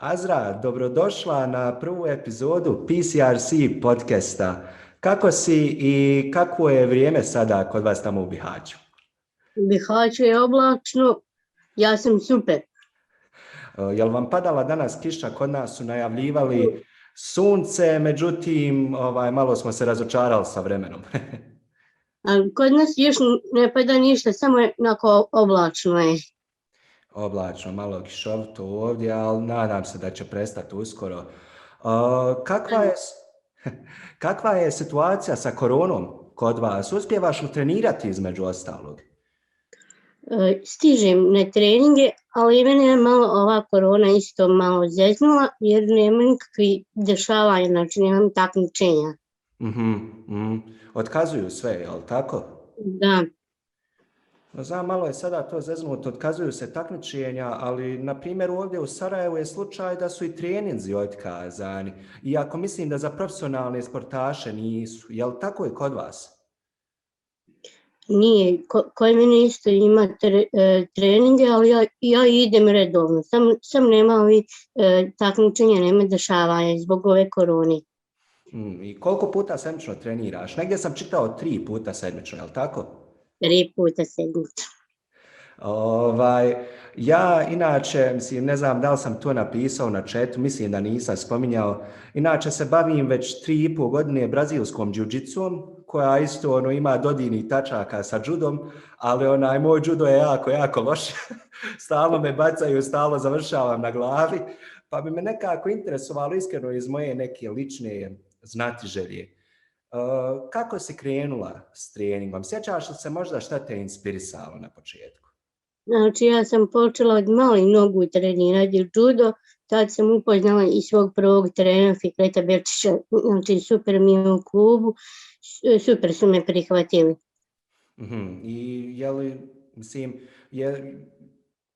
Azra, dobrodošla na prvu epizodu PCRC podcasta. Kako si i kako je vrijeme sada kod vas tamo u Bihaću? U Bihaću je oblačno, ja sam super. Jel vam padala danas kiša? Kod nas su najavljivali sunce, međutim, malo smo se razočarali sa vremenom. A kod nas još ne pada ništa, samo je onako oblačno je. Oblačno, malo kišovito ovdje, ali nadam se da će prestati uskoro. Kakva je, kakva je situacija sa koronom kod vas? Uspijevaš li trenirati između ostalog? Stižem na treninge, ali mene je malo ova korona isto malo zeznula, jer nema nikakvih dešavanja, znači nemam takmičenja. Otkazuju sve, jel tako? Da, Znam, malo je sada to zeznuto, otkazuju se takmičenja, ali na primjer ovdje u Sarajevu je slučaj da su i treninzi otkazani. Iako mislim da za profesionalne sportaše nisu. Jel tako je kod vas? nije, kod mene isto ima treninge, ali ja idem redovno, sam nema ovih takmičenja, nema dešavanja zbog ove korone. I koliko puta sedmično treniraš? Negdje sam čitao 3 puta sedmično, jel tako? 3 puta sedmično. Ja inače, mislim, ne znam da li sam to napisao na chatu, mislim da nisam spominjao, inače se bavim već 3,5 godine brazilskom džiu-džitsuom, koja isto ima dodirnih tačaka sa judom, ali moj judo je jako loš, stalno me bacaju, stalno završavam na glavi, pa bi me nekako interesovalo iskreno iz moje neke lične znatiželje. Kako si krenula s treningom? Sjećaš li se možda šta te inspirisalo na početku? Znači ja sam počela od malih nogu trenirati judo, tad sam upoznala i svog prvog trenera Fikreta Berčića, znači super mi je u klubu, super su me prihvatili. I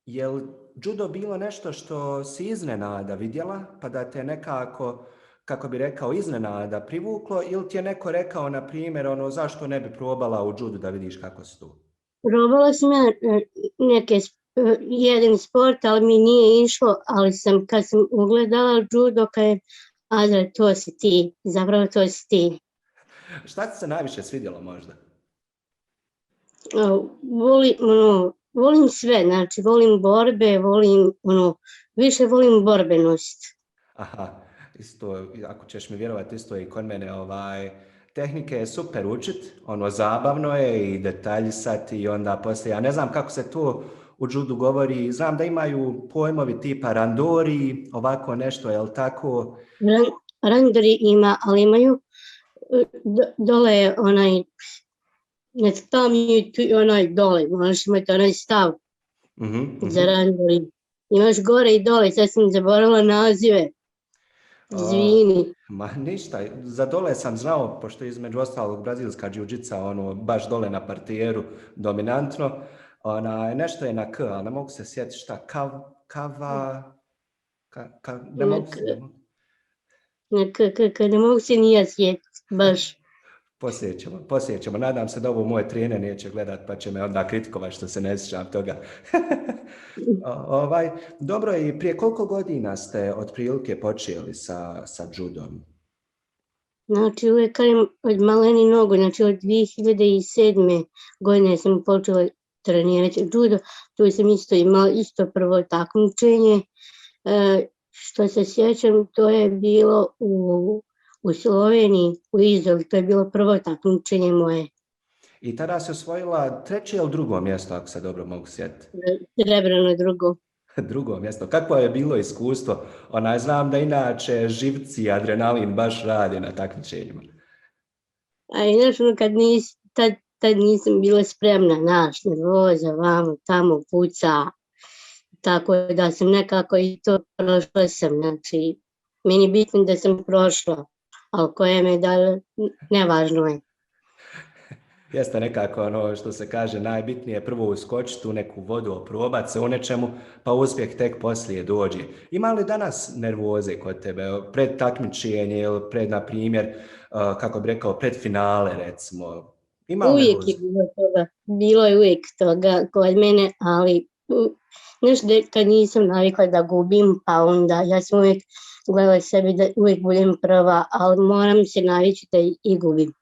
je li judo bilo nešto što si iznenada vidjela, pa da te nekako, kako bi rekao, iznenada privuklo, ili ti je neko rekao, na primjer, zašto ne bi probala u judu da vidiš kako si tu? Probala sam ja jedan sport, ali mi nije išlo, ali kad sam ugledala judo, Azra, to si ti, zapravo to si ti. Šta ti se najviše svidjelo možda? Volim sve, znači volim borbe, više volim borbenost. Aha, isto, ako ćeš mi vjerovati, isto je i kod mene, tehnike je super učit, zabavno je i detaljisati i onda poslije, ja ne znam kako se to u judu govori, znam da imaju pojmovi tipa randori, ovako nešto, jel tako? Randori ima, ali imaju dole ne stavljaju dole, možeš imati onaj stav za randori. Imaš gore i dole, sad sam zaboravila nazive. Izvini. Ma ništa, za dole sam znao, pošto je između ostalog brazilska džiu-džica, baš dole na partijeru dominantno, nešto je na K, ali ne mogu se sjetiti šta, ne mogu se. Ne mogu se nije sjetiti, baš. Poslije ćemo, nadam se da ovo moje trener neće gledat, pa će me onda kritikovati što se ne sjećam toga. Dobro, i prije koliko godina ste otprilike počeli sa judom? Znači uvijek od maleni nogu, znači od 2007. godine sam počela trenirati judo, tu sam isto imala prvo takmičenje. Što se sjećam, to je bilo u Sloveniji, u Izoli, to je bilo prvo takmičenje moje. I tada si osvojila 3. ili 2. mjesto, ako se dobro mogu sjetiti? Srebrno drugo. Drugo mjesto. Kako je bilo iskustvo? Znam da inače živci i adrenalin baš radi na takmičenjima. A inače, tad nisam bila spremna, nervoza, vamo, tamo, puca. Tako da sam nekako i to prošla sam, znači, meni bitno da sam prošla, ali koje me da, nevažno je. Jeste nekako što se kaže, najbitnije je prvo uskočiti u neku vodu, oprobati se u nečemu, pa uspjeh tek poslije dođe. Ima li danas nervoze kod tebe, pred takmičenje ili pred, na primjer, kako bi rekao, pred finale, recimo? Uvijek je bilo toga, bilo je uvijek toga kod mene, ali Nešto kad nisam navikla da gubim, pa onda ja sam uvijek gledala sebi da uvijek budem prva, ali moram se navići da i gubim.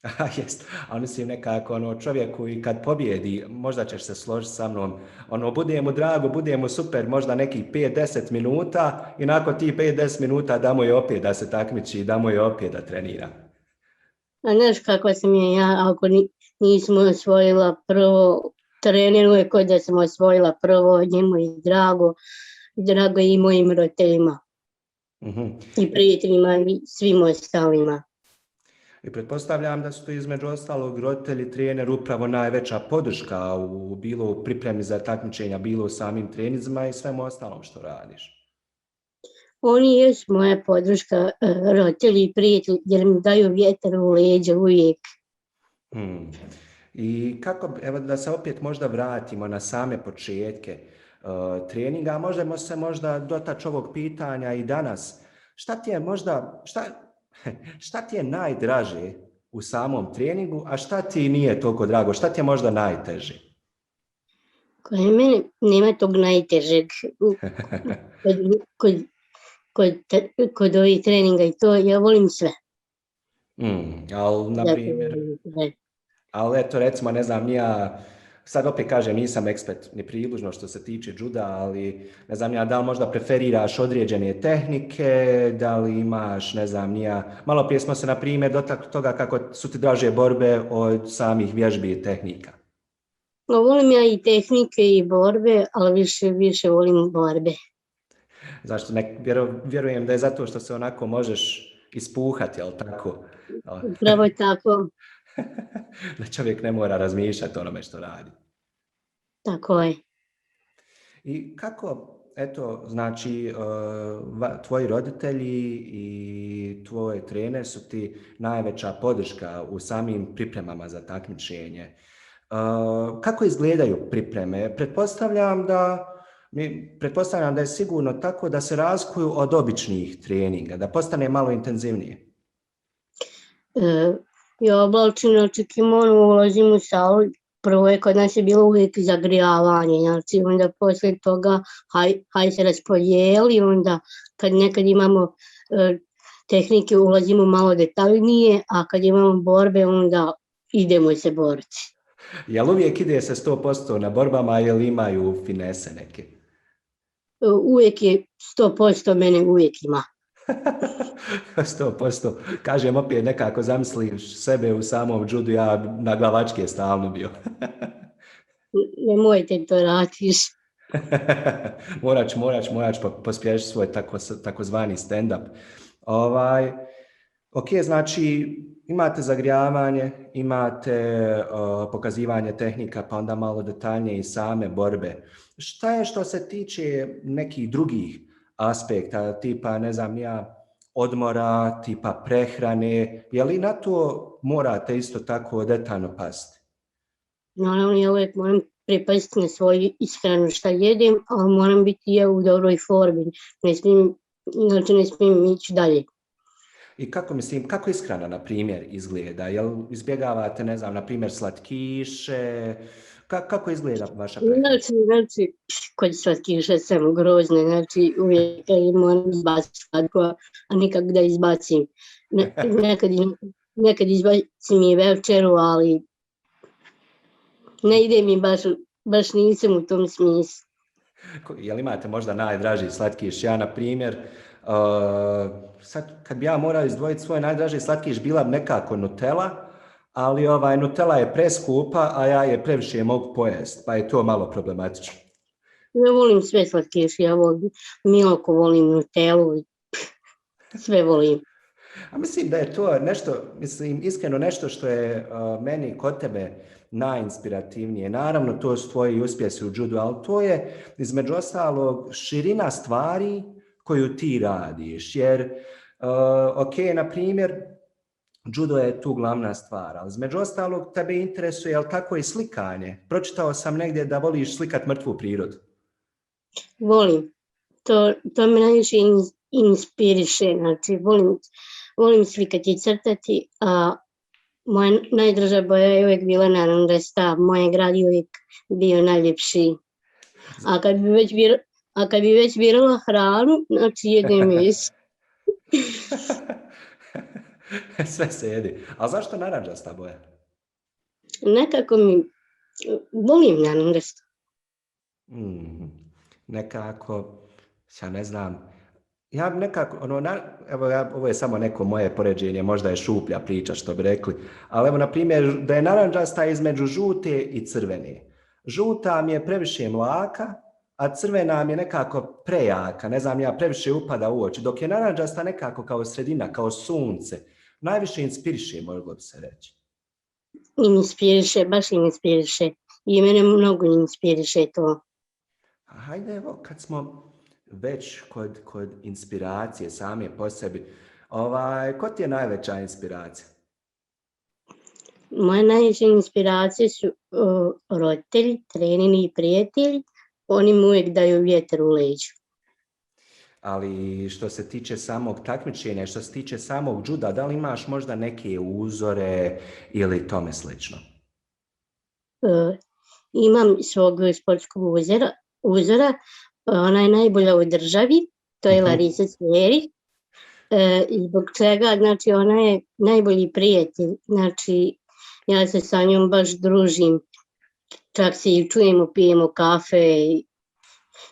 Aha, jest. A mislim nekako ono čovjeku i kad pobjedi, možda ćeš se složiti sa mnom, ono bude mu drago, bude mu super, možda nekih 5-10 minuta i nakon tih 5-10 minuta da mu je opet da se takmiči i da mu je opet da trenira. A znaš kakva sam ja, ako nisam osvojila prvo, trener uvijek kod da sam osvojila prvo, njemu je drago i mojim roditeljima i prijateljima i svim ostalima. I pretpostavljam da su to između ostalog roditelji, trener upravo najveća podrška bilo u pripremi za takmičenja, bilo u samim treninzima i svemu ostalom što radiš. Oni jesu moja podrška, roditelji i prijatelji, jer mi daju vjetar u leđa uvijek. I kako, evo da se opet možda vratimo na same početke treninga, možemo se možda dotaći ovog pitanja i danas. Šta ti je najdraže u samom treningu, a šta ti nije toliko drago? Šta ti je možda najteže? Kod mene nema tog najtežeg. Kod ovih treninga i to, ja volim sve. Ali, na primjer, ali eto, recimo, ne znam, ja sad opet kažem, nisam ekspert ni približno što se tiče juda, ali ne znam ja da li možda preferiraš određene tehnike, da li imaš, ne znam ja, malo prije smo se na primjer dotakli toga kako su ti draže borbe od samih vježbi i tehnika. No, volim ja i tehnike i borbe, ali više volim borbe. Zašto? Vjerujem da je zato što se onako možeš ispuhati, jel tako? Upravo tako. Da čovjek ne mora razmišljati onome što radi. Tako je. I kako, eto, znači, tvoji roditelji i tvoj trener su ti najveća podrška u samim pripremama za takmičenje. Kako izgledaju pripreme? Pretpostavljam da je sigurno tako da se razlikuju od običnih treninga, da postane malo intenzivnije. Ja oblačim, znači kimono, ulazim u salu, prvo je kod nas je bilo uvijek zagrijavanje, znači onda poslije toga haj se raspodijeli, onda kad nekad imamo tehnike ulazimo malo detaljnije, a kad imamo borbe onda idemo se boriti. Jel uvijek ide se 100% na borbama ili imaju finese neke? Uvijek je 100%, mene uvijek ima. 100%. Kažem opet nekako zamisliš sebe u samom judu, ja na glavački je stalno bio. Nemojte to radiš. morač pospješiti svoj takozvani stand-up. Ok, znači imate zagrijavanje, imate pokazivanje tehnika, pa onda malo detaljnije i same borbe. Šta je što se tiče nekih drugih aspekta, tipa, ne znam ja, odmora, tipa prehrane, je li na to morate isto tako detaljno paziti? Naravno, ja uvijek moram pripaziti na svoju ishranu šta jedem, ali moram biti ja u dobroj formi, ne smijem ići dalje. I kako ishrana, na primjer, izgleda? Jel izbjegavate, ne znam, na primjer, slatkiše? Kako izgleda vaša prehrana? Znači, kod slatkiša sam grozna, znači uvijek moram izbaciti slatko, a nikak da izbacim. Nekad izbacim i večeru, ali ne ide mi baš nisam u tom smislu. Jel imate možda najdraži slatkiš? Ja, na primjer, sad kad bi ja morao izdvojiti svoj najdraži slatkiš, bila bi nekako Nutella, ali Nutella je preskupa, a ja je previše mogu pojesti, pa je to malo problematično. Ja volim sve slatkiše, ja volim Milku, volim Nutellu, sve volim. A mislim da je to nešto, iskreno nešto što je meni kod tebe najinspirativnije. Naravno, to su tvoji uspjesi u judu, ali to je između ostalog širina stvari koju ti radiš. Jer, ok, na primjer, judo je tu glavna stvar, ali između ostalog tebe interesuje, jel tako, i slikanje. Pročitao sam negdje da voliš slikat mrtvu prirodu. Volim. To me najviše inspiriše. Znači, volim slikati i crtati, a moja najdraža boja je uvijek bila naravno da je stav. Moj grad je uvijek bio najljepši. A kad bi već birala hranu, znači jedem meso. Sve se jedi. A zašto narančasta boja? Nekako volim narančasto. Nekako, ja ne znam, ja nekako, ovo je samo neko moje poređenje, možda je šuplja priča što bi rekli, ali evo na primjer da je narančasta između žute i crvene. Žuta mi je previše mlaka, a crvena mi je nekako prejaka, ne znam ja, previše upada u oči, dok je narančasta nekako kao sredina, kao sunce, najviše inspiriše, moglo bi se reći. Inspiriše, baš inspiriše. I mene mnogo inspiriše to. Hajde, evo, kad smo već kod inspiracije same po sebi, ko ti je najveća inspiracija? Moje najveće inspiracije su roditelji, treneri i prijatelji. Oni mi uvijek daju vjetar u leđu. Ali što se tiče samog takmičenja, što se tiče samog juda, da li imaš možda neke uzore ili tome slično? Imam svog sportskog uzora, ona je najbolja u državi, to je Larisa Cvjerić. Zbog čega, znači ona je najbolji prijatelj, znači ja se sa njom baš družim, čak se i čujemo, pijemo kafe,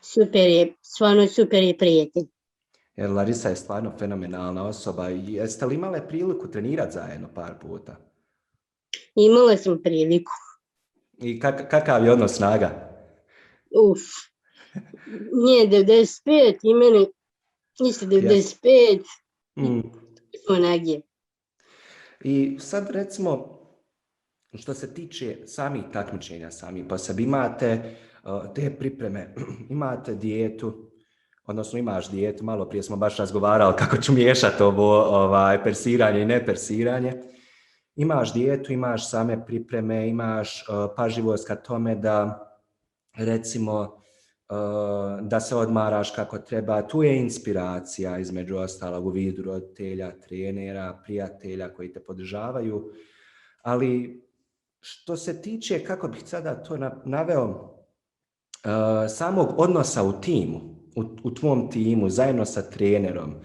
super je, stvarno super je prijatelj. Jer Larisa je stvarno fenomenalna osoba. Jeste li imale priliku trenirati zajedno par puta? Imala sam priliku. I kakav je odnos snaga? Nije 95 i mene isto 95. Smo negdje. I sad recimo, što se tiče samih takmičenja, sami po sebi, imate te pripreme, imate dijetu, odnosno imaš dijetu, malo prije smo baš razgovarali kako ću miješati ovo persiranje i nepersiranje. Imaš dijetu, imaš same pripreme, imaš pažljivost ka tome da recimo da se odmaraš kako treba. Tu je inspiracija između ostalog u vidu roditelja, trenera, prijatelja koji te podržavaju. Ali što se tiče, kako bih sada to naveo, samog odnosa u timu, u tvom timu, zajedno sa trenerom.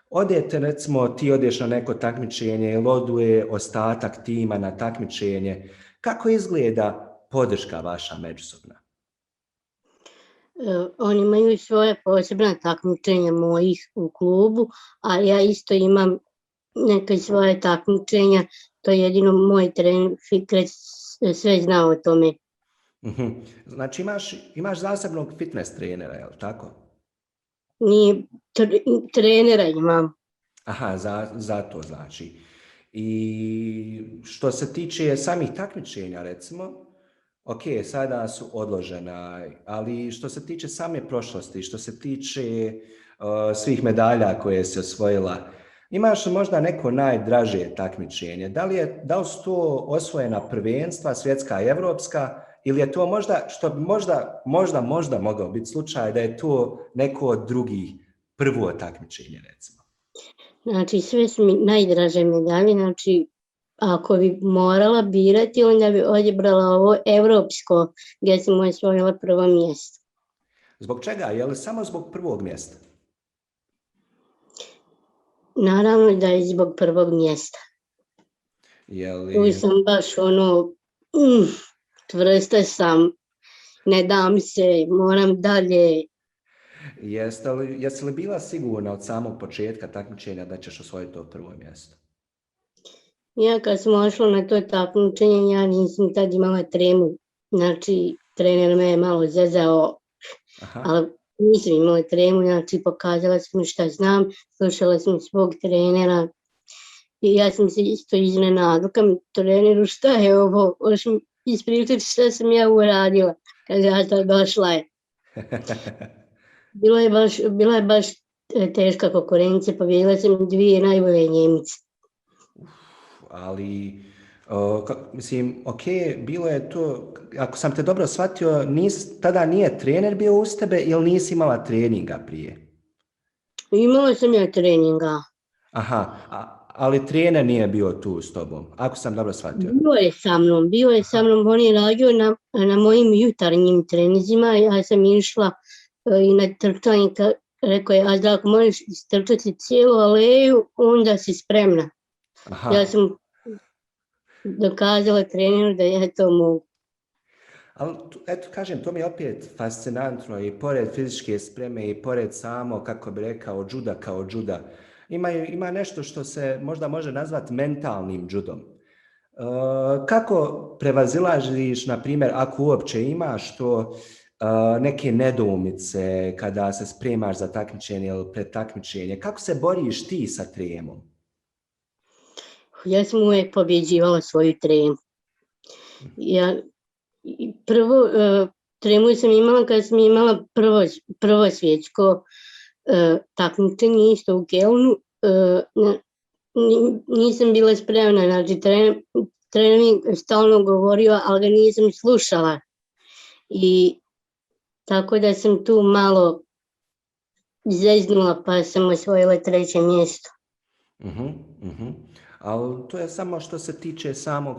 Odete, recimo, ti odeš na neko takmičenje ili oduje ostatak tima na takmičenje. Kako izgleda podrška vaša međusobna? Oni imaju svoje posebne takmičenja mojih u klubu, a ja isto imam neke svoje takmičenja. To je jedino moj trener Fikret sve zna o tome. Znači imaš zasebnog fitness trenera, je li tako? Nije, trenera imam. Aha, za to znači. I što se tiče samih takmičenja, recimo, ok, sada su odložena, ali što se tiče same prošlosti, što se tiče svih medalja koje si osvojila, imaš li možda neko najdražije takmičenje? Da li su to osvojena prvenstva, svjetska i evropska, ili je to možda, što bi možda mogao biti slučaj da je to neko od drugih prvo takmičenje, recimo? Znači, sve su mi najdraže medalje, znači, ako bi morala birati, onda bi odabrala ovo evropsko, gdje sam osvojila prvo mjesto. Zbog čega? Je li samo zbog prvog mjesta? Naravno da je zbog prvog mjesta. Tu sam baš čvrsta sam, ne dam se, moram dalje. Jesi li bila sigurna od samog početka takmičenja da ćeš osvojiti to prvo mjesto? Ja kad sam ošla na to takmičenje, ja nisam tad imala tremu. Znači, trener me je malo zezao, ali nisam imala tremu, znači pokazala sam šta znam, slušala sam svog trenera i ja sam se isto iznenadila. Kam treneru, šta je ovo? Hoćeš mi ispričati šta sam ja uradila? Kaže, ja sad došla je. Bila je baš teška konkurencija, pobijedila sam 2 najbolje Njemice. Ali, mislim, ok, bilo je to, ako sam te dobro shvatio, tada nije trener bio uz tebe ili nisi imala treninga prije? Imala sam ja treninga. Aha, Ali trener nije bio tu s tobom, ako sam dobro shvatio. Bio je sa mnom, on je radio na mojim jutarnjim trenizima, ja sam išla i na trčanje, rekao je, a Zdravko, možeš istrčati cijelu aleju, onda si spremna. Aha. Ja sam dokazala treneru da ja to mogu. Ali, eto, kažem, to mi je opet fascinantno i pored fizičke spreme i pored samo, kako bi rekao, džuda kao džuda. Ima nešto što se možda može nazvati mentalnim džudom. Kako prevazilažiš, na primjer, ako uopće imaš to neke nedoumice kada se spremaš za takmičenje ili pred takmičenje? Kako se boriš ti sa tremom? Ja sam uvijek pobjeđivala svoju tremu. Prvo tremu sam imala kada sam imala prvo svjetsko takmičenje isto u Kelnu. Nisam bila spremna, znači trener mi stalno govorio, ali ga nisam slušala. I tako da sam tu malo zeznula pa sam osvojila 3. mjesto. Ali to je samo što se tiče samog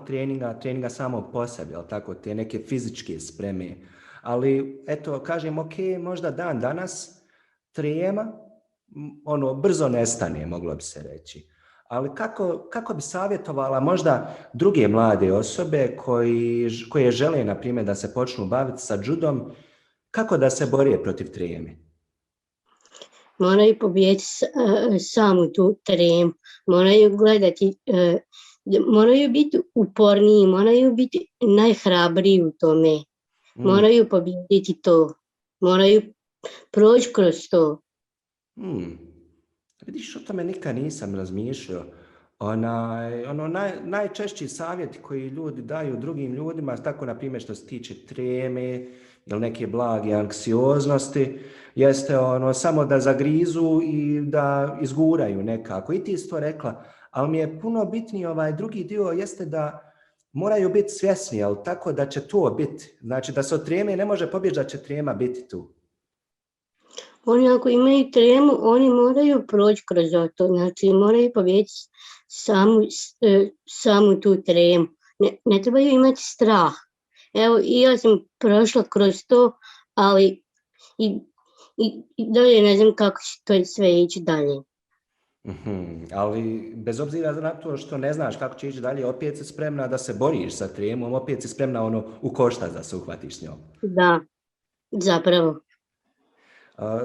treninga samog po sebi, ali tako, te neke fizičke spreme. Ali, eto, kažem, ok, možda dan danas trema, brzo nestane, moglo bi se reći. Ali kako bi savjetovala možda druge mlade osobe koje žele, na primjer, da se počnu baviti sa džudom, kako da se bore protiv treme? Moraju pobijediti samu tu tremu, moraju gledati, moraju biti uporniji, moraju biti najhrabriji u tome, moraju pobijediti to, moraju proći kroz to. Vidiš, o tome nikad nisam razmišljao. Najčešći savjeti koji ljudi daju drugim ljudima, tako na primjer što se tiče treme ili neke blage anksioznosti, jeste samo da zagrizu i da izguraju nekako. I ti si to rekla, ali mi je puno bitniji drugi dio, jeste da moraju biti svjesni, ali tako da će to biti. Znači da se od treme ne može pobjeći, da će trema biti tu. Oni ako imaju tremu, oni moraju proći kroz to, znači moraju pobijediti samu tu tremu. Ne trebaju imati strah. Evo, i ja sam prošla kroz to, ali i dalje ne znam kako će to sve ići dalje. Ali bez obzira na to što ne znaš kako će ići dalje, opet si spremna da se boriš sa tremom, opet si spremna u koštac da se uhvatiš s njom. Da, zapravo.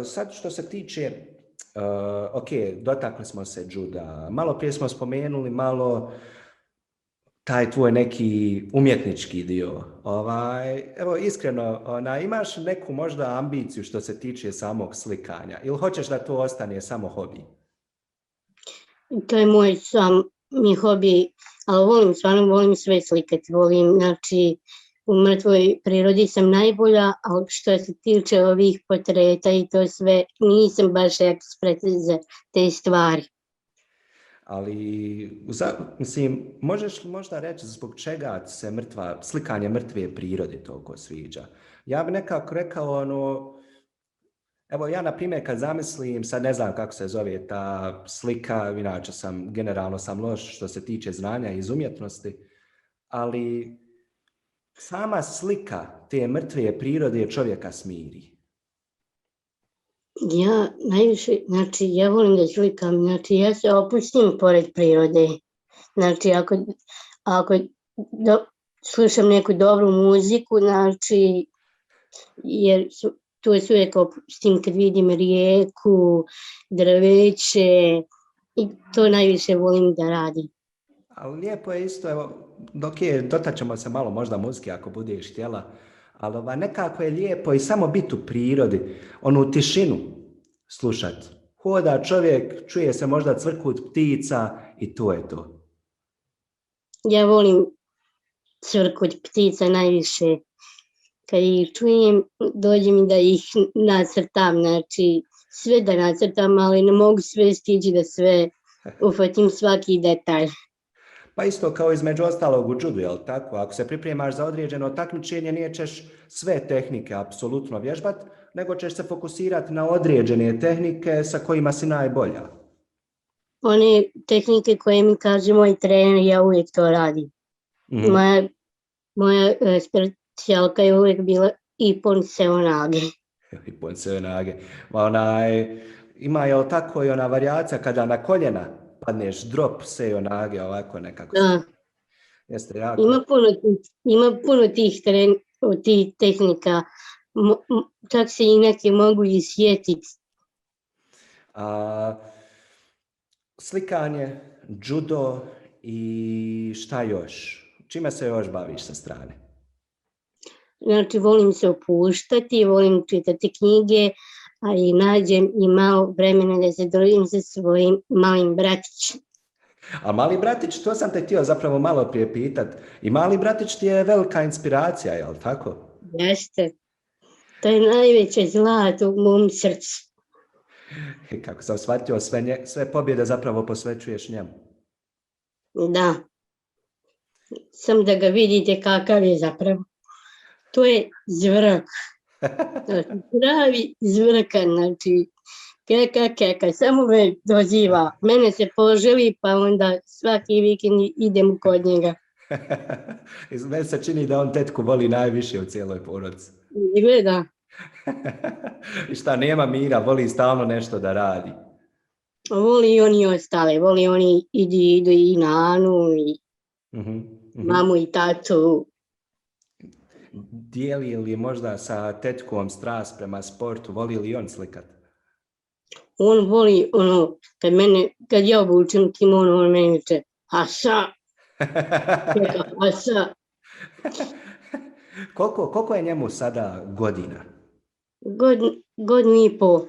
Sad što se tiče, ok, dotakli smo se džuda, malo prije smo spomenuli malo taj tvoj neki umjetnički dio. Evo, iskreno, imaš neku možda ambiciju što se tiče samog slikanja ili hoćeš da to ostane samo hobi? To je moj mi hobi, ali volim sve slikati, znači u mrtvoj prirodi sam najbolja, ali što se tiče ovih portreta i to sve, nisam baš ekspert za te stvari. Ali, mislim, možeš li možda reći zbog čega se slikanje mrtve prirode toliko sviđa? Ja bih nekako rekao, evo ja na primjer kad zamislim, sad ne znam kako se zove ta slika, inače generalno sam loš što se tiče znanja iz umjetnosti, ali sama slika te mrtve prirode čovjeka smiri. Ja najviše, znači ja volim da slikam, znači ja se opustim pored prirode, znači ako slušam neku dobru muziku, znači jer tu se uvijek opustim kad vidim rijeku, drveće i to najviše volim da radim. Ali lijepo je isto, evo, dotaćemo se malo možda muzike ako budeš htjela, ali nekako je lijepo i samo biti u prirodi, onu tišinu slušat. Hoda čovjek, čuje se možda cvrkut ptica i to je to. Ja volim cvrkut ptica najviše. Kad ih čujem, dođe mi da ih nacrtam, znači sve da nacrtam, ali ne mogu sve stići da sve uhvatim svaki detalj. Pa isto kao između ostalog u džudu, jel tako? Ako se pripremaš za određeno takmičenje, nije ćeš sve tehnike apsolutno vježbat, nego ćeš se fokusirati na određene tehnike sa kojima si najbolja. one tehnike koje mi kaže moj trener, ja uvijek to radim. Mhm. Moja specijalka je uvijek bila Ippon Seoinage. Ippon Seoinage. Ima je tako i ona varijacija kada na koljena padneš, drop Seoinage, ovako nekako. Da. Jeste jako. Ima puno tih tehnika, čak se i neke mogu i sjetiti. Slikanje, judo i šta još? Čime se još baviš sa strane? Znači, volim se opuštati, volim čitati knjige, a i nađem i malo vremena da se družim sa svojim malim bratićem. A mali bratić, to sam te htio zapravo malo prije pitat. I mali bratić ti je velika inspiracija, je li tako? Jeste. To je najveće zlato u mom srcu. I kako sam shvatio, sve pobjede zapravo posvećuješ njemu. Da. Sam da ga vidite kakav je zapravo. To je zvrk. Pravi zvrkan, znači keka, samo me doziva. Mene se poželi, pa onda svaki vikend idem kod njega. Meni se čini da on tetku voli najviše u cijeloj porodici. Gleda. I šta, nema mira, voli stalno nešto da radi. Voli i oni ostale, voli oni idu i na Anu, i mamu i tatu. Dijeli li možda sa tetkom strast prema sportu, voli li on slikat? On voli, kad ja obučem kimono, on meni viče, Asa. Asa. Koliko je njemu sada godina? Godinu i pol.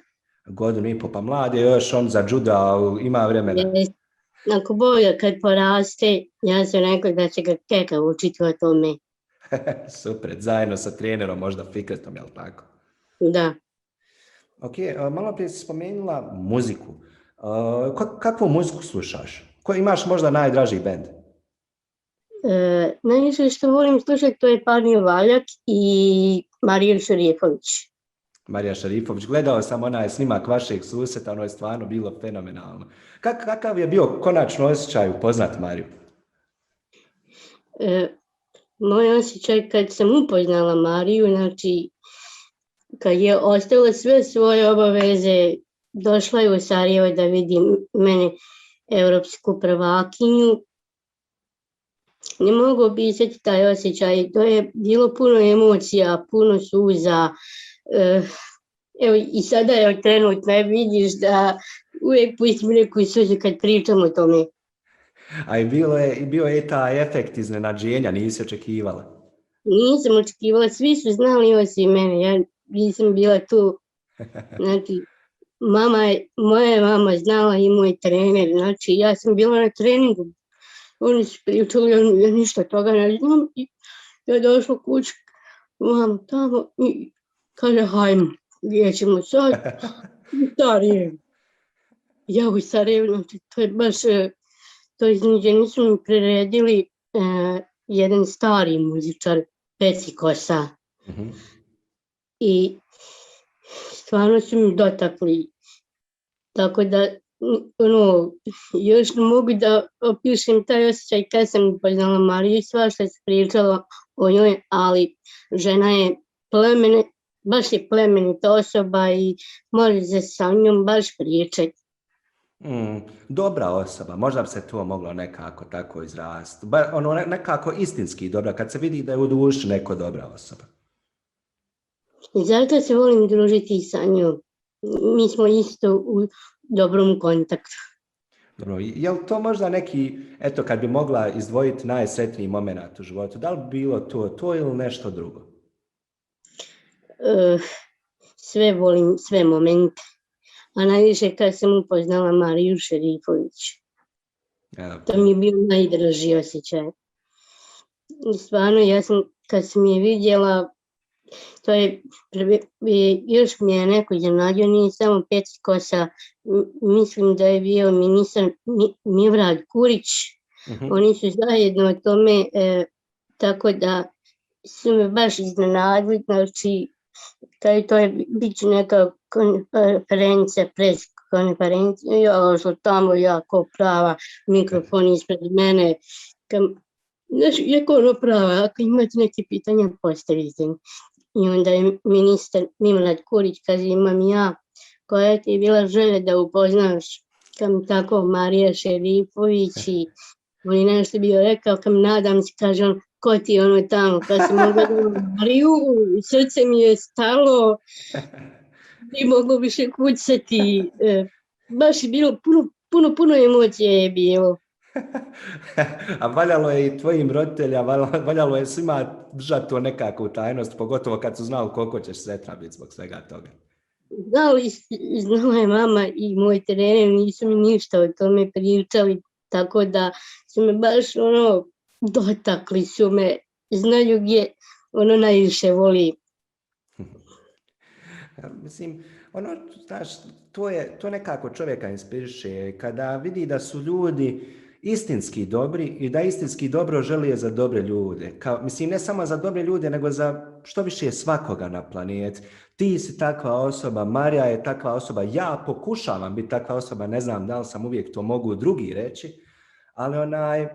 Godinu i pol, pa mlad je još, on za juda ima vremena. Ako Boga kad poraste, ja sam rekao da će ga keka učiti o tome. Super, zajedno sa trenerom, možda Fikretom, je li tako? Da. Ok, malo prije si spomenula muziku. Kakvu muziku slušaš? Imaš možda najdraži bend? Najviše što volim slušati to je Panio Valjak i Marija Šarifović. Marija Šarifović, gledao sam onaj snimak vašeg susreta, ono je stvarno bilo fenomenalno. Kakav je bio konačno osjećaj upoznat Mariju? Moj osjećaj kad sam upoznala Mariju, znači kad je ostavila sve svoje obaveze, došla je u Sarajevo da vidi mene evropsku prvakinju. Ne mogu opisati taj osjećaj, to je bilo puno emocija, puno suza. Evo i sada je trenutno, vidiš da uvijek pustim neku suzu kad pričam o tome. A bio je taj efekt iznenađenja, nisi očekivala? Nisam očekivala, svi su znali osim mene, ja nisam bila tu. Znači, moja mama znala i moj trener, znači ja sam bila na treningu. Oni su pričali, ja ništa toga ne znam i ja došla kući, mam tamo i kaže hajmo, gdje ćemo sad? U Sarajevo. Ja u Sarajevo, znači to je baš, to iznenađenje su mi priredili jedan stari muzičar, Peci Kosa. I stvarno su mi dotakli, tako da još ne mogu da opišem taj osjećaj kad sam upoznala Mariju, svašta se pričala o njoj, ali žena je baš je plemenita osoba i može se sa njom baš pričati. Dobra osoba, možda bi se to moglo nekako tako izrasti. Nekako istinski dobra, kad se vidi da je u duši neko dobra osoba. I zato se volim družiti sa njom. Mi smo isto u dobrom kontaktu. Dobro, je li to možda neki, eto kad bi mogla izdvojiti najsretniji moment u životu, da li bi bilo to ili nešto drugo? Sve volim, sve momente. A najviše kad sam upoznala Mariju Šarifović. To mi je bio najdraži osjećaj. Stvarno, kad sam je vidjela, to je, još mi je neko iznenadio, nije samo Peci Kosa, mislim da je bio ministar Mivrad Kurić, oni su zajedno o tome, tako da su me baš iznenadili, znači, to je bit će neka konferencija, konferenciju, ja sam tamo jako prava, mikrofon ispred mene, znaš, jako ono prava, ako imate neke pitanja, postavite mi. I onda je ministar Milorad Kurić kaže, imam ja, koja ti je bila želja da upoznaš, kam tako Marija Šerifović i on je nešto bio rekao, kam nadam se, kaže on, ko ti je ono tamo, kad sam mogla da Mariju, srce mi je stalo, i moglo više kucati, baš je bilo puno emocije je bilo. A valjalo je i tvojim roditeljima, valjalo je svima držati to nekakvu tajnost, pogotovo kad su znali koliko ćeš sretna biti zbog svega toga. Znala je mama i moj trener, nisu mi ništa o tome pričali, tako da su me baš ono dotakli su me, znaju gdje ono najviše voli. Mislim, ono, znaš, to nekako čovjeka inspiriše kada vidi da su ljudi istinski dobri i da istinski dobro želi za dobre ljude. Mislim, ne samo za dobre ljude, nego za što više svakoga na planeti. Ti si takva osoba, Marija je takva osoba, ja pokušavam biti takva osoba, ne znam da li sam uvijek to mogu drugi reći, ali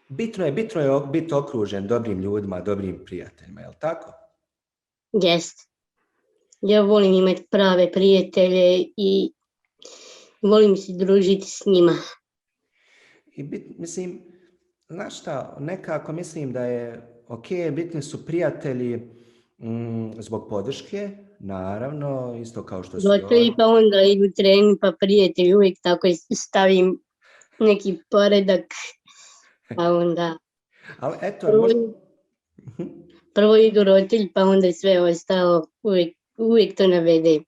bitno je biti okružen dobrim ljudima, dobrim prijateljima, je li tako? Jest. Ja volim imati prave prijatelje i volim se družiti s njima. Mislim, znaš šta, nekako mislim da je ok, bitni su prijatelji zbog podrške, naravno, isto kao što su roditelji, pa onda idu trening, pa prijatelji, uvijek tako stavim neki poredak, pa onda ali eto, prvo idu roditelji, pa onda sve ostalo, uvijek to navedem.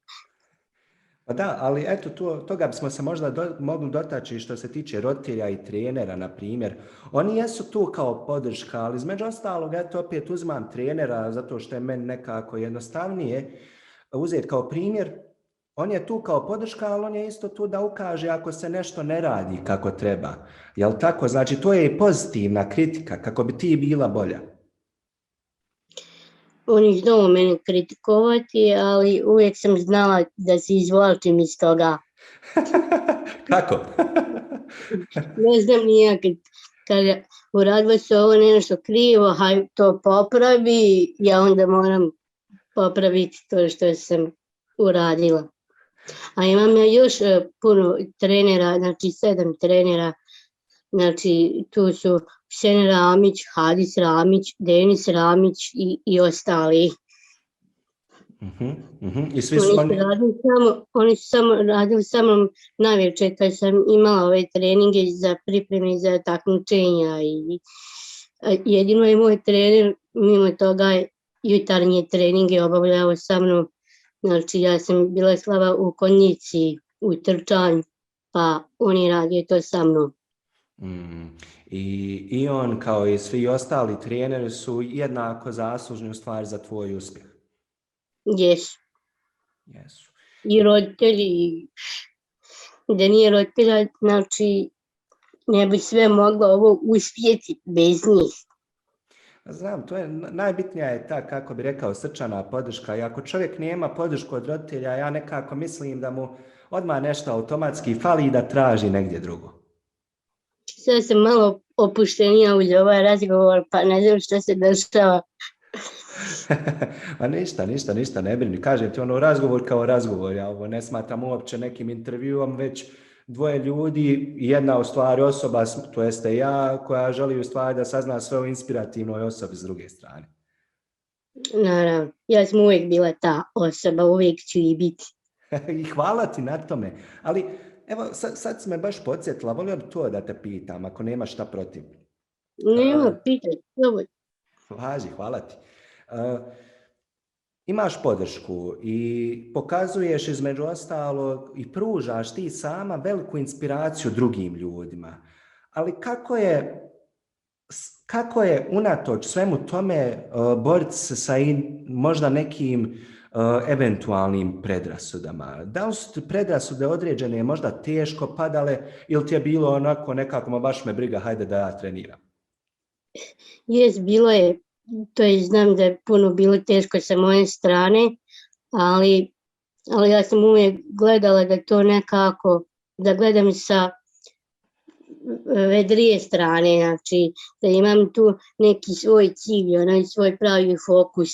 Pa da, ali eto, toga bismo se možda mogli dotaći što se tiče roditelja i trenera, na primjer. Oni jesu tu kao podrška, ali između ostalog, eto, opet uzmam trenera zato što je meni nekako jednostavnije uzeti kao primjer. On je tu kao podrška, ali on je isto tu da ukaže ako se nešto ne radi kako treba. Jel tako? Znači, to je i pozitivna kritika, kako bi ti bila bolja. On je znao mene kritikovati, ali uvijek sam znala da se izvlačim iz toga. Kako? Ne znam nijak, kaže, uradila se ovo nešto krivo, hajde to popravi, ja onda moram popraviti to što sam uradila. A imam ja još puno trenera, znači 7 trenera, znači tu su Šen Ramić, Hadis Ramić, Denis Ramić i ostali. I svi su oni su samo radili samo navečer kad sam imala ove treninge za pripreme za takmičenja i jedino je moj trener mimo toga jutarnje treninge obavljao sa mnom. Znači ja sam bila slaba u konjiciji, u trčanju, pa on je radio to sa mnom. I on kao i svi ostali treneri su jednako zaslužni u stvari za tvoj uspjeh. Jesu. Jesu. I roditelji, da nije roditelja, znači ne bi sve moglo ovo uspjeti bez njih. Znam, to je najbitnija je ta, kako bi rekao, srčana podrška. I ako čovjek nema podršku od roditelja, ja nekako mislim da mu odmah nešto automatski fali i da traži negdje drugo. Sad sam malo opuštenija uz ovaj razgovor, pa ne znam što se dešava. Pa ništa, ne brini. Kažem ti, razgovor kao razgovor. Ja ovo ne smatram uopće nekim intervjuom, već dvoje ljudi i jedna u stvari osoba, to jeste ja, koja želi u stvari da sazna sve o inspirativnoj osobi s druge strane. Naravno, ja sam uvijek bila ta osoba, uvijek ću i biti. I hvala ti na tome, ali evo sad si me baš podsjetila, volio bi to da te pitam, ako nemaš šta protiv. Nema, pitaj, slobodno. Važi, hvala ti. Imaš podršku i pokazuješ između ostalog i pružaš ti sama veliku inspiraciju drugim ljudima. Ali kako je unatoč svemu tome boriti se sa možda nekim eventualnim predrasudama? Da li su ti predrasude određene možda teško padale ili ti je bilo onako nekako baš me briga, hajde da ja treniram? Bilo je. To je, znam da je puno bilo teško sa moje strane, ali ali ja sam uvijek gledala da to nekako, da gledam sa vedrije strane, znači da imam tu neki svoj cilj, onaj svoj pravi fokus.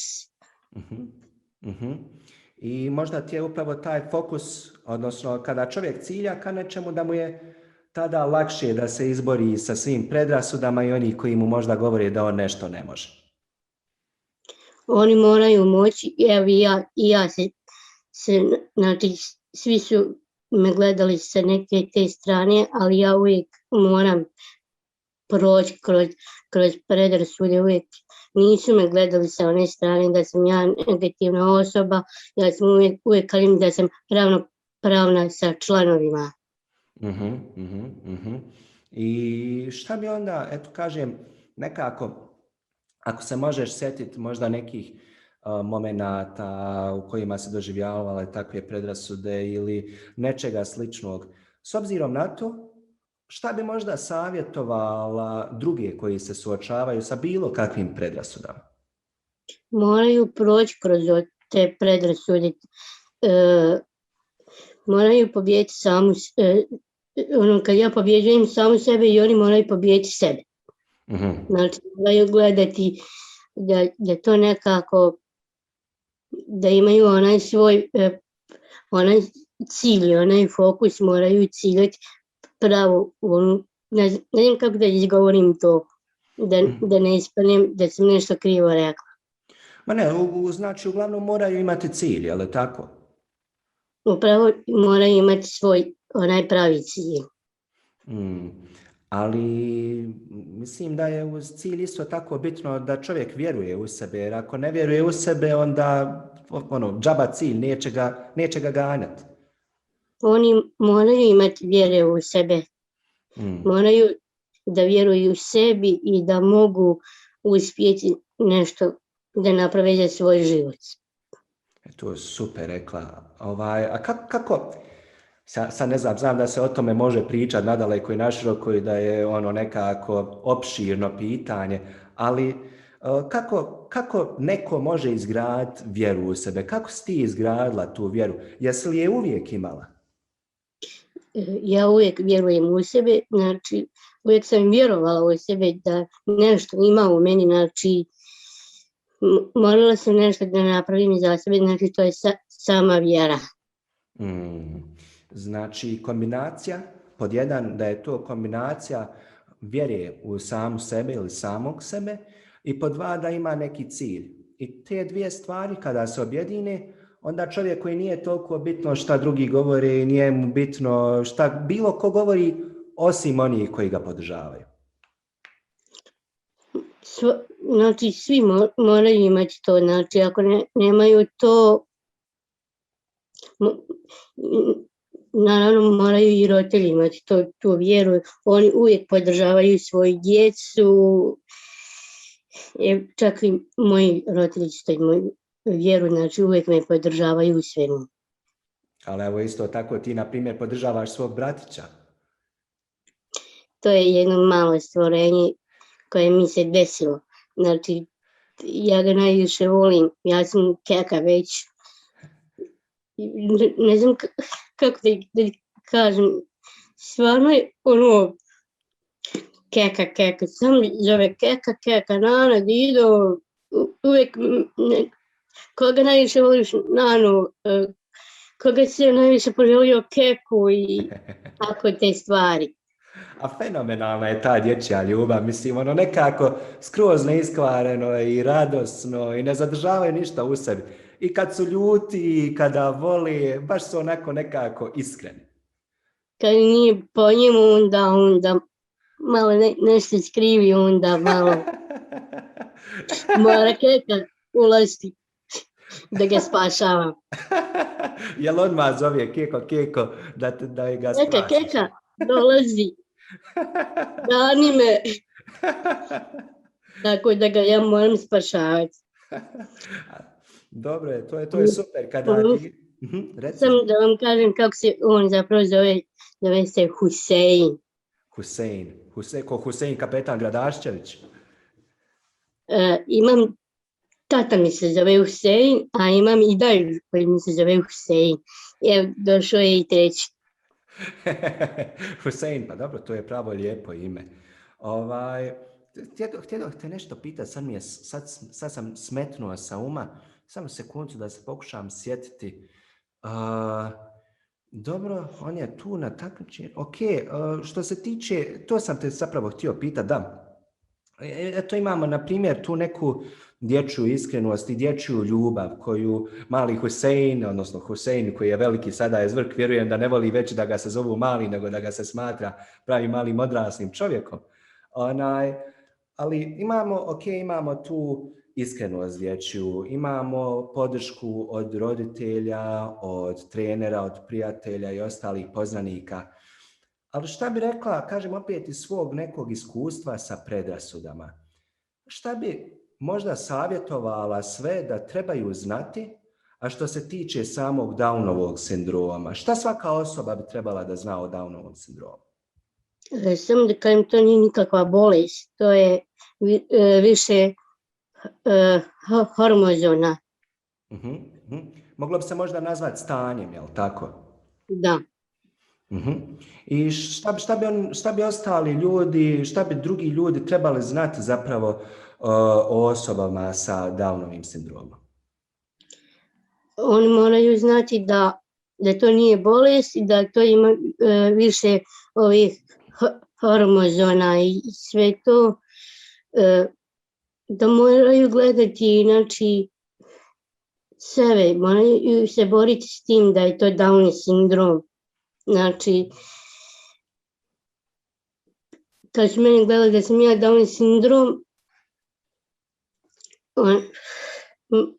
I možda ti je upravo taj fokus, odnosno kada čovjek cilja ka nečemu, da mu je tada lakše da se izbori sa svim predrasudama i onih koji mu možda govore da on nešto ne može. Oni moraju moći, evo i ja znači svi su me gledali sa neke te strane, ali ja uvijek moram proći kroz predrasude, uvijek nisu me gledali sa one strane da sam ja negativna osoba, ja sam uvijek kažem da sam ravnopravna sa članovima. I šta bi onda, eto kažem, nekako, ako se možeš sjetiti možda nekih momenata u kojima se doživljavale takve predrasude ili nečega sličnog, s obzirom na to, šta bi možda savjetovala druge koji se suočavaju sa bilo kakvim predrasudama? Moraju proći kroz te predrasude, moraju pobijediti kad ja pobjeđujem samu sebe i oni moraju pobijediti sebe. Znači, moraju gledati da to nekako, da imaju onaj svoj, onaj cilj, onaj fokus, moraju ciljati pravo, ne znam kako da izgovorim to, da ne ispadnem da sam nešto krivo rekla. Ma ne, znači uglavnom moraju imati cilj, je li tako? Upravo moraju imati svoj onaj pravi cilj. Ali mislim da je uz cilj isto tako bitno da čovjek vjeruje u sebe, jer ako ne vjeruje u sebe, onda džaba cilj, neće ga ganjati. Oni moraju imati vjere u sebe, moraju da vjeruju u sebi i da mogu uspjeti nešto da naprave za svoj život. To je super rekla. A kako, sad ne znam da se o tome može pričati nadaleko i naširoko i da je ono nekako opširno pitanje, ali kako neko može izgraditi vjeru u sebe? Kako si ti izgradila tu vjeru? Jesi li je uvijek imala? Ja uvijek vjerujem u sebe, znači uvijek sam vjerovala u sebe da nešto ima u meni, znači morala sam nešto da napravim za sebe, znači to je sama vjera. Znači kombinacija, pod jedan da je to kombinacija vjere u samu sebe ili samog sebe i pod dva da ima neki cilj. I te dvije stvari kada se objedine, onda čovjek koji nije toliko bitno šta drugi govore, nije mu bitno šta bilo ko govori osim onih koji ga podržavaju. Znači svi moraju imati to, znači ako nemaju to, naravno moraju i roditelji imati tu vjeru, oni uvijek podržavaju svoju djecu, čak i moji roditelji što imaju vjeru, znači uvijek me podržavaju u svemu. Ali evo isto tako ti, na primjer, podržavaš svog bratića. To je jedno malo stvorenje koje mi se desilo. Znači, ja ga najviše volim, ja sam keka već. Ne znam kako da kažem, stvarno je ono keka, sam zove keka, Nana, Dido, uvijek, koga najviše voliš, Nanu, koga si najviše poželio keku i tako te stvari. A fenomenalna je ta dječja ljubav, mislim, ono nekako skroz neiskvareno i radosno i ne zadržavaju ništa u sebi. I kad su ljuti i kada voli, baš su onako nekako iskreni. Kad nije po njemu, onda malo nešto skrivi, onda malo mora keka ulaziti da ga spašava. Jel odmah zove Keko da ga spasiš? Keka, dolazi. Dani me. Tako da ga ja moram spašavati. Dobro je, to je super. Kada ti... Sam da vam kažem kako se on zapravo zove se Husein. Ko Husein, kapetan Gradaščević? Imam Tata mi se zove Husein, a imam i daju koji mi se zove Husein. Evo, došao je i treći. Husein, pa dobro, to je pravo lijepo ime. Htjedo te nešto pitati, sad sam smetnuo sa uma, samo sekundu da se pokušam sjetiti. Dobro, on je tu na takmičenju. Ok, što se tiče, to sam te zapravo htio pitati, da. Eto imamo, na primjer, tu neku dječju iskrenost i dječju ljubav koju mali Husein, odnosno Husein koji je veliki sada je zvrk, vjerujem da ne voli već da ga se zovu mali, nego da ga se smatra pravim malim odraslim čovjekom. Ali imamo tu iskrenost dječju, imamo podršku od roditelja, od trenera, od prijatelja i ostalih poznanika. Ali šta bi rekla, kažem opet iz svog nekog iskustva sa predrasudama, šta bi možda savjetovala sve da trebaju znati, a što se tiče samog Downovog sindroma? Šta svaka osoba bi trebala da zna o Downovom sindromu? Samo da kažem, to nije nikakva bolest, to je više hormozona. Moglo bi se možda nazvati stanjem, jel tako? Da. I šta bi ostali ljudi, šta bi drugi ljudi trebali znati zapravo o osobama sa Downovim sindromom? Oni moraju znati da to nije bolest i da to ima više ovih hormozona i sve to, da moraju gledati, znači, sebe, moraju se boriti s tim da je to Down sindrom. Znači, kad su meni gledali da sam ja Down sindrom,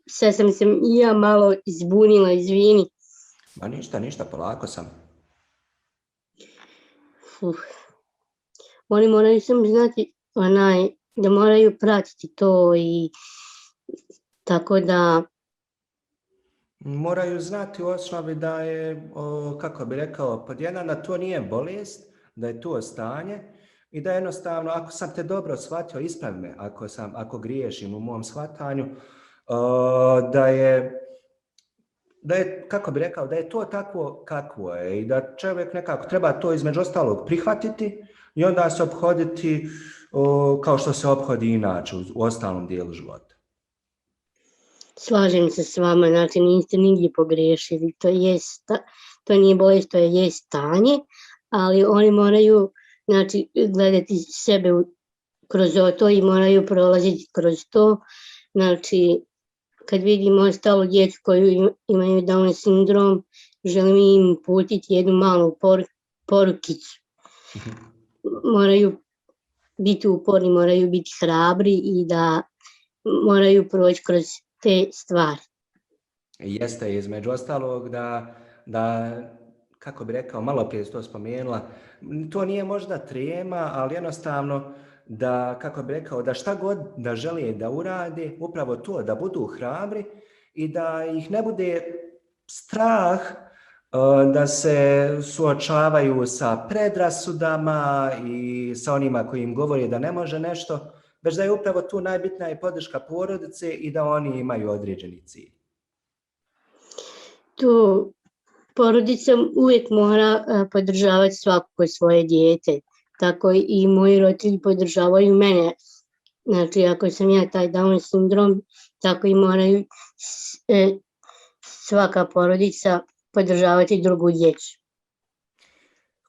sad sam se i ja malo izbunila, izvini. Ma ništa, polako sam. Oni moraju samo znati da moraju pratiti to i tako da... Moraju znati u osnovi da je, kako bi rekao, pod jedan da to nije bolest, da je to stanje i da jednostavno, ako sam te dobro shvatio, ispravi me ako griješim u mom shvatanju, da je, kako bi rekao, da je to takvo kakvo je i da čovjek nekako treba to između ostalog prihvatiti i onda se ophoditi kao što se ophodi inače u ostalom dijelu života. Slažem se s vama, znači niste nigdje pogriješili, to nije bolest, to je stanje, ali oni moraju, znači, gledati sebe kroz to i moraju prolaziti kroz to, znači, kad vidimo ostalu djecu koju imaju Down sindrom, želim im uputiti jednu malu porukicu. Moraju biti uporni, moraju biti hrabri i da moraju proći kroz te stvari. Jeste, između ostalog da kako bi rekao, malo prije to spomenula, to nije možda trema, ali jednostavno da, kako bi rekao, da šta god da žele da urade, upravo to, da budu hrabri i da ih ne bude strah da se suočavaju sa predrasudama i sa onima koji im govore da ne može nešto, već da je upravo tu najbitnija i podrška porodice i da oni imaju određeni cilj. Tu porodica uvijek mora podržavati svako svoje dijete, tako i moji roditelji podržavaju mene. Znači, ako sam ja taj Down sindrom, tako i moraju svaka porodica podržavati drugu djecu.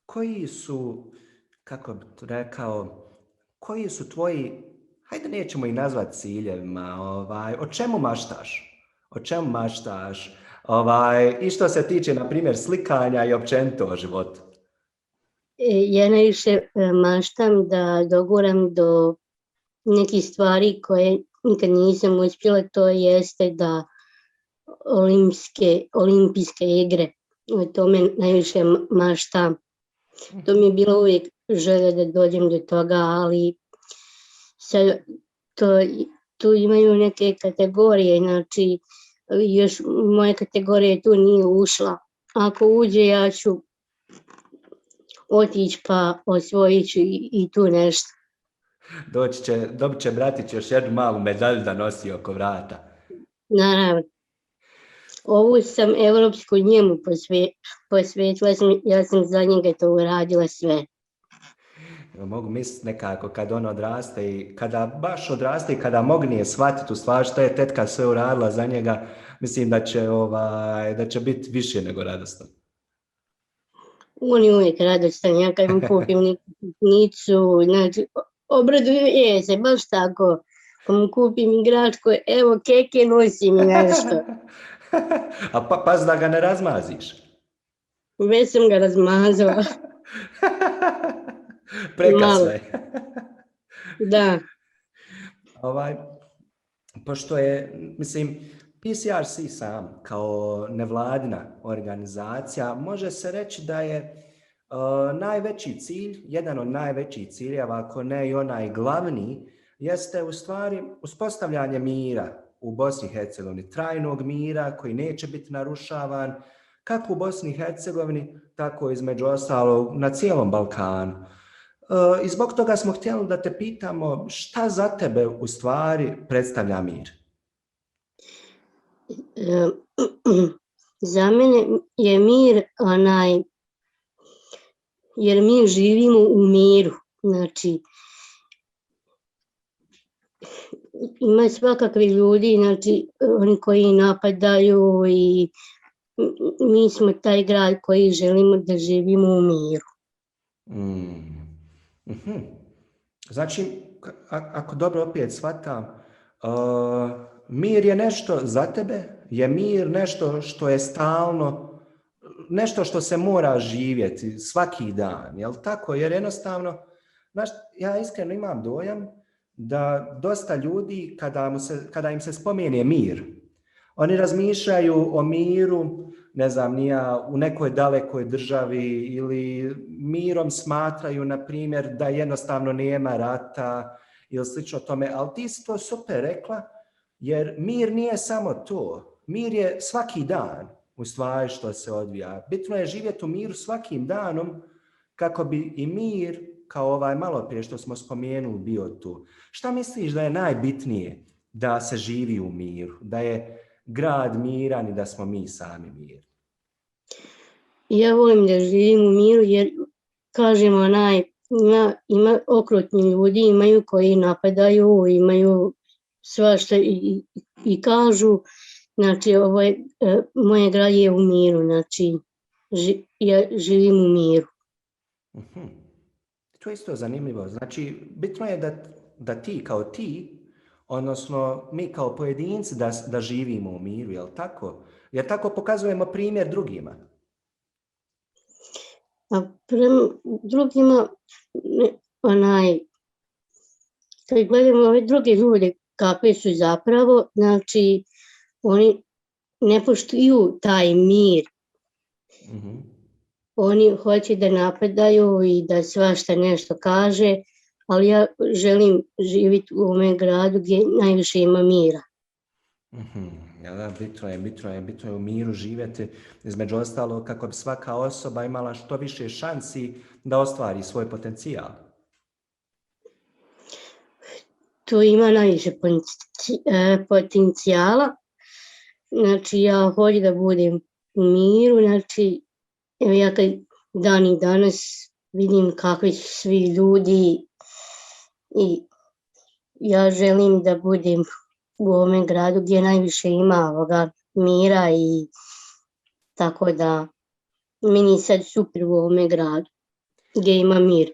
Koji su, kako bih rekao, koji su tvoji, hajde nećemo ih nazvati ciljevima, o čemu maštaš? O čemu maštaš? I što se tiče, na primjer, slikanja i općenito o životu? Ja najviše maštam da doguram do nekih stvari koje nikad nisam uspjela, to jeste da olimpijske igre, o tome najviše maštam. To mi je bilo uvijek želja da dođem do toga, ali sad tu imaju neke kategorije, znači još moja kategorija tu nije ušla. Ako uđe, ja ću otići pa osvojit ću i tu nešto. Dobit će bratić još jednu malu medalju da nosi oko vrata. naravno. Ovu sam evropsku njemu posvetila, ja sam za njega to uradila sve. Mogu misliti nekako kad on odraste i kada baš odraste i kada mogne shvatiti u stvari što je tetka sve uradila za njega, mislim da će biti više nego radostan. On je uvijek radostan, ja kad mu kupim nicu, znači obraduje se, baš tako. Kad mu kupim igračku, evo keke, nosi mi nešto. A pas da ga ne razmaziš. Već sam ga razmazala. Prekasno. Da. Pošto je, mislim, PCRC sam kao nevladina organizacija, može se reći da je najveći cilj, jedan od najvećih ciljeva, ako ne i onaj glavni, jeste u stvari uspostavljanje mira u Bosni i Hercegovini, trajnog mira koji neće biti narušavan, kako u Bosni i Hercegovini, tako između ostalog na cijelom Balkanu. I zbog toga smo htjeli da te pitamo šta za tebe u stvari predstavlja mir? Za mene je mir jer mi živimo u miru. Znači, ima svakakvi ljudi, znači oni koji napadaju i mi smo taj grad koji želimo da živimo u miru. Znači, ako dobro opet shvatam, mir je nešto za tebe, je mir nešto što je stalno, nešto što se mora živjeti svaki dan, jel tako? Jer jednostavno, ja iskreno imam dojam da dosta ljudi kada im se spomene mir, oni razmišljaju o miru, ne znam ni ja, u nekoj dalekoj državi ili mirom smatraju, na primjer, da jednostavno nema rata ili slično tome, ali ti si to super rekla, jer mir nije samo to. Mir je svaki dan u stvari što se odvija. Bitno je živjeti u miru svakim danom kako bi i mir, kao malo prije što smo spomenuli, bio tu. Šta misliš da je najbitnije da se živi u miru, da je grad miran i da smo mi sami mirni? Ja volim da živim u miru jer, kažemo, ima okrutni ljudi, imaju koji napadaju, imaju svašta i kažu, znači moje grad je u miru, znači ja živim u miru. To je isto zanimljivo. Znači, bitno je da ti kao ti, odnosno mi kao pojedinci da živimo u miru, jel tako? Jer tako pokazujemo primjer drugima. A prema drugima, kad gledamo ove druge ljude kakve su zapravo, znači oni ne poštuju taj mir. Oni hoće da napadaju i da svašta nešto kaže, ali ja želim živjeti u ovome gradu gdje najviše ima mira. Da, bitno je u miru živjeti, između ostalog kako bi svaka osoba imala što više šansi da ostvari svoj potencijal. Tu ima najviše potencijala, znači ja hoću da budem u miru, znači evo ja kad dan i danas vidim kakvi su svi ljudi i ja želim da budem u ovome gradu gdje najviše ima ovoga mira i tako da meni je sad super u ovome gradu gdje ima mir.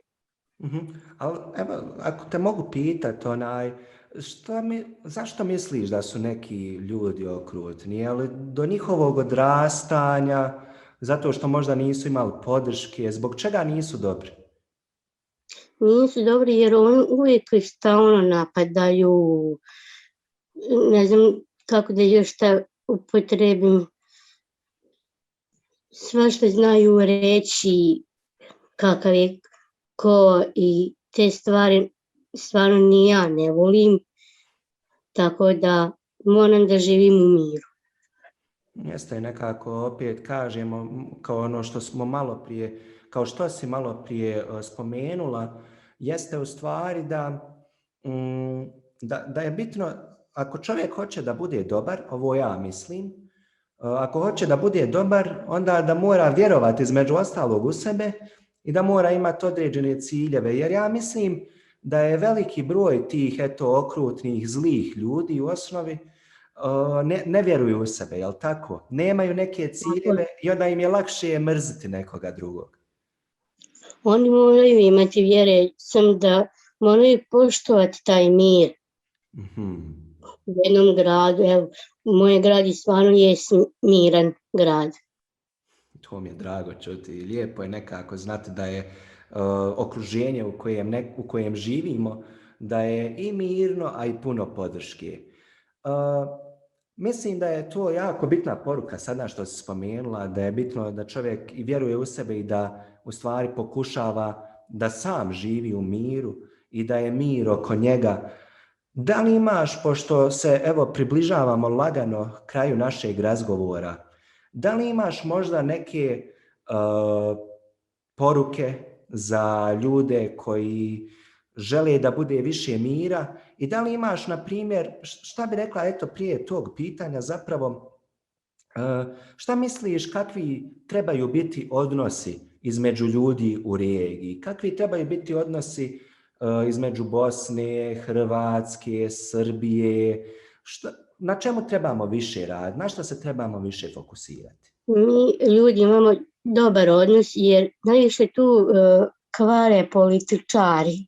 Ali evo, ako te mogu pitati, zašto misliš da su neki ljudi okrutni? Je li do njihovog odrastanja, zato što možda nisu imali podrške, zbog čega nisu dobri? Nisu dobri jer oni uvijek stalno napadaju, ne znam kako da još šta upotrebim, svašta znaju reći kakav je ko i te stvari stvarno ni ja ne volim, tako da moram da živim u miru. Jeste, nekako opet kažemo, kao ono što smo malo prije, kao što si malo prije spomenula, jeste u stvari da je bitno ako čovjek hoće da bude dobar, ovo ja mislim, ako hoće da bude dobar, onda da mora vjerovati između ostalog u sebe i da mora imati određene ciljeve. Jer ja mislim da je veliki broj tih okrutnih, zlih ljudi u osnovi ne vjeruju u sebe, jel tako? Nemaju neke ciljeve i onda im je lakše mrziti nekoga drugog. Oni moraju imati vjere, sam da moraju poštovati taj mir. U jednom gradu, evo, moj grad stvarno je miran grad. To mi je drago čuti. Lijepo je nekako znati da je okruženje u kojem živimo, da je i mirno, a i puno podrške. Mislim da je to jako bitna poruka sada što si spomenula, da je bitno da čovjek i vjeruje u sebe i da u stvari pokušava da sam živi u miru i da je mir oko njega. Da li imaš, pošto se evo približavamo lagano kraju našeg razgovora, da li imaš možda neke poruke za ljude koji žele da bude više mira i da li imaš, na primjer, šta bi rekla prije tog pitanja zapravo, šta misliš kakvi trebaju biti odnosi između ljudi u regiji? Kakvi trebaju biti odnosi između Bosne, Hrvatske, Srbije? Na čemu trebamo više raditi? Na što se trebamo više fokusirati? Mi ljudi imamo dobar odnos jer najviše tu kvare političari.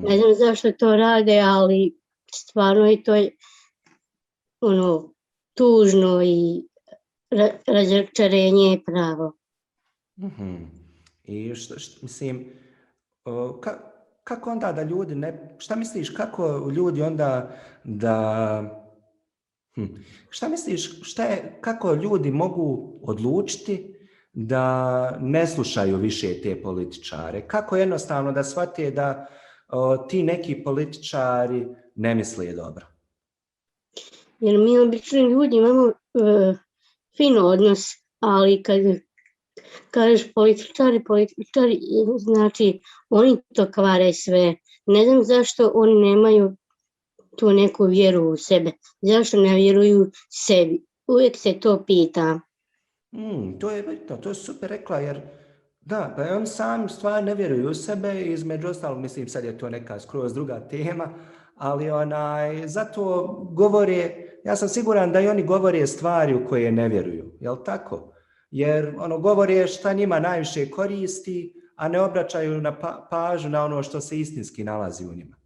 Ne znam zašto to rade, ali stvarno je to tužno i razočarenje je pravo. I mislim, kako onda da ljudi šta misliš kako ljudi onda šta misliš kako ljudi mogu odlučiti da ne slušaju više te političare? Kako jednostavno da shvate da ti neki političari ne misle dobro? Jer mi obični ljudi imamo fin odnos, ali kad kažeš političari, znači oni to kvare sve. Ne znam zašto oni nemaju tu neku vjeru u sebe. Zašto ne vjeruju sebi? Uvijek se to pita. To je bitno, to je super rekla, jer da, pa oni sami stvarno ne vjeruju u sebe i između ostalog, mislim sad je to neka skroz druga tema, ali zato govore, ja sam siguran da i oni govore stvari u koje ne vjeruju, jel tako? Jer govore šta njima najviše koristi, a ne obraćaju pažnju na ono što se istinski nalazi u njima.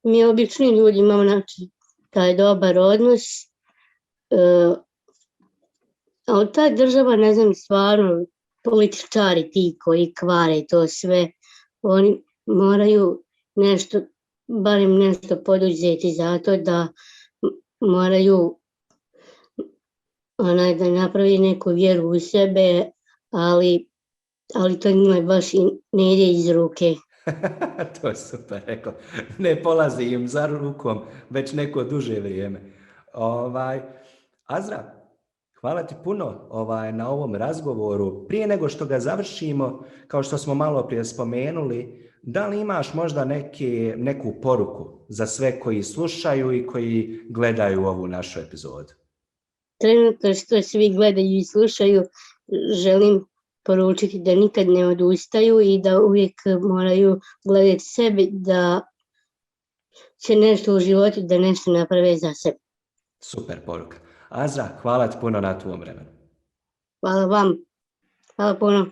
Mi obični ljudi imamo taj dobar odnos, ali ta država, ne znam, stvarno, političari ti koji kvare to sve, oni moraju barem nešto poduzeti zato da moraju da napravi neku vjeru u sebe, ali to njima baš ne ide iz ruke. To je super rekao. Ne polazi im za rukom već neko duže vrijeme. Azra, hvala ti puno na ovom razgovoru. Prije nego što ga završimo, kao što smo malo prije spomenuli, da li imaš možda neku poruku za sve koji slušaju i koji gledaju ovu našu epizodu? Trenutno što svi gledaju i slušaju, želim poručiti da nikad ne odustaju i da uvijek moraju gledati sebe, da će nešto u životu, da nešto naprave za sebe. Super poruka. Azra, hvala ti puno na tvom vremenu. Hvala vam. Hvala puno.